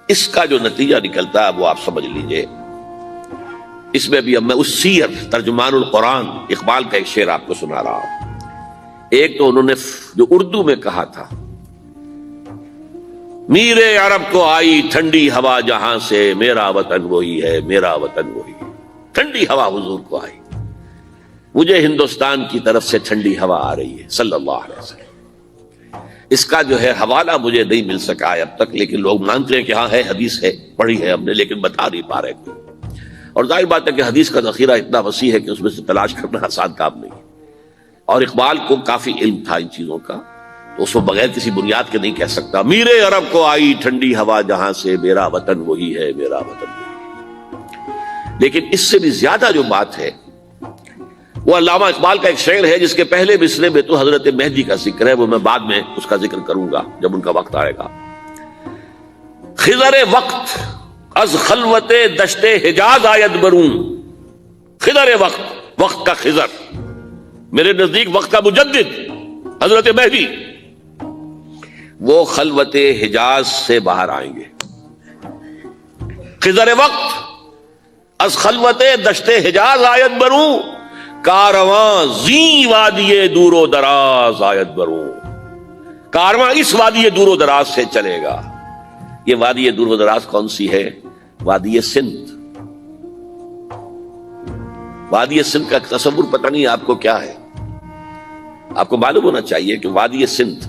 اس کا جو نتیجہ نکلتا ہے وہ آپ سمجھ لیجئے. اس میں بھی اب میں اس سیر ترجمان القرآن اقبال کا ایک شعر آپ کو سنا رہا ہوں. ایک تو انہوں نے جو اردو میں کہا تھا، میر عرب کو آئی ٹھنڈی ہوا جہاں سے، میرا وطن وہی ہے، میرا وطن وہی ہے. ٹھنڈی ہوا حضور کو آئی، مجھے ہندوستان کی طرف سے ٹھنڈی ہوا آ رہی ہے صلی اللہ علیہ وسلم. اس کا جو ہے حوالہ مجھے نہیں مل سکا ہے اب تک، لیکن لوگ مانتے ہیں کہ ہاں ہے، حدیث ہے، پڑھی ہے ہم نے، لیکن بتا نہیں پا رہے کوئی. اور ظاہر بات ہے کہ حدیث کا ذخیرہ اتنا وسیع ہے کہ اس میں سے تلاش کرنا آسان کام نہیں. اور اقبال کو کافی علم تھا ان چیزوں کا، تو اس کو بغیر کسی بنیاد کے نہیں کہہ سکتا میر عرب کو آئی ٹھنڈی ہوا جہاں سے، میرا وطن وہی ہے، میرا وطن وہی ہے. لیکن اس سے بھی زیادہ جو بات ہے وہ علامہ اقبال کا ایک شعر ہے جس کے پہلے مصرعے میں تو حضرت مہدی کا ذکر ہے، وہ میں بعد میں اس کا ذکر کروں گا جب ان کا وقت آئے گا. خضر وقت از خلوت دشت حجاز آید برون. خضر وقت، وقت کا خضر، میرے نزدیک وقت کا مجدد حضرت مہدی، وہ خلوت حجاز سے باہر آئیں گے. خضر وقت از خلوت دشت حجاز آید برون، کارواں زی وادی دور و دراز آید برون. کارواں اس وادی دور و دراز سے چلے گا. یہ وادی دور و دراز کون سی ہے؟ وادی سندھ. وادی سندھ کا تصور پتہ نہیں آپ کو کیا ہے. آپ کو معلوم ہونا چاہیے کہ وادی سندھ،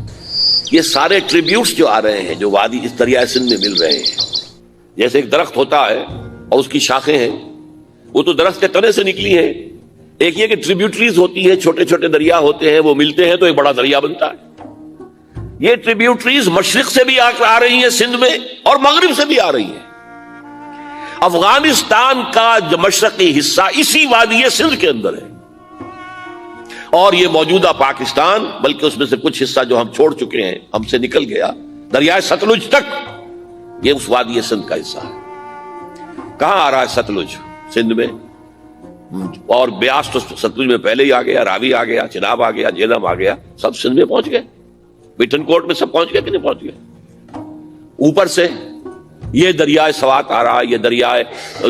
یہ سارے ٹریبیوٹس جو آ رہے ہیں جو وادی اس دریائے سندھ میں مل رہے ہیں، جیسے ایک درخت ہوتا ہے اور اس کی شاخیں ہیں، وہ تو درخت کے تنے سے نکلی ہیں. ایک یہ کہ ٹریبیوٹریز ہوتی ہیں، چھوٹے چھوٹے دریا ہوتے ہیں، وہ ملتے ہیں تو ایک بڑا دریا بنتا ہے. یہ ٹریبیوٹریز مشرق سے بھی آ رہی ہیں سندھ میں، اور مغرب سے بھی آ رہی ہیں. افغانستان کا جو مشرقی حصہ اسی وادی سندھ کے اندر ہے، اور یہ موجودہ پاکستان، بلکہ اس میں سے کچھ حصہ جو ہم چھوڑ چکے ہیں، ہم سے نکل گیا دریائے ستلج تک، یہ اس وادی سندھ کا حصہ ہے. کہاں آ رہا ہے ستلج؟ سندھ میں. اور بیاس تو ستلج میں پہلے ہی آ گیا، راوی آ گیا، چناب آ گیا، جہلم آ گیا، سب سندھ میں پہنچ گئے. پیٹن کوٹ میں سب پہنچ گئے کہ نہیں پہنچ گئے؟ اوپر سے یہ دریائے سوات آ رہا ہے، یہ دریائے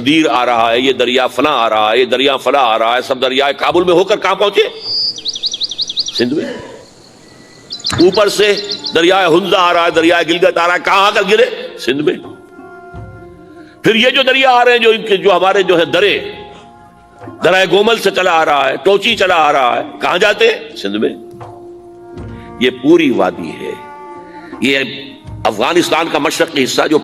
دیر آ رہا ہے، یہ دریا فلاں آ رہا ہے، یہ دریا فلاں آ رہا ہے، سب دریائے کابل میں ہو کر کہاں پہنچے؟ سندھ میں. اوپر سے دریائے ہنزا آ رہا ہے، دریائے گلگت آ رہا ہے، کہاں آ کر گرے؟ سندھ میں. پھر یہ جو دریا آ رہے ہیں، جو ان کے جو ہمارے جو ہے درائے گومل سے چلا آ رہا ہے، ٹوچی چلا آ رہا ہے، کہاں جاتے؟ سندھ میں. یہ پوری وادی ہے، یہ افغانستان کا مشرقی حصہ جو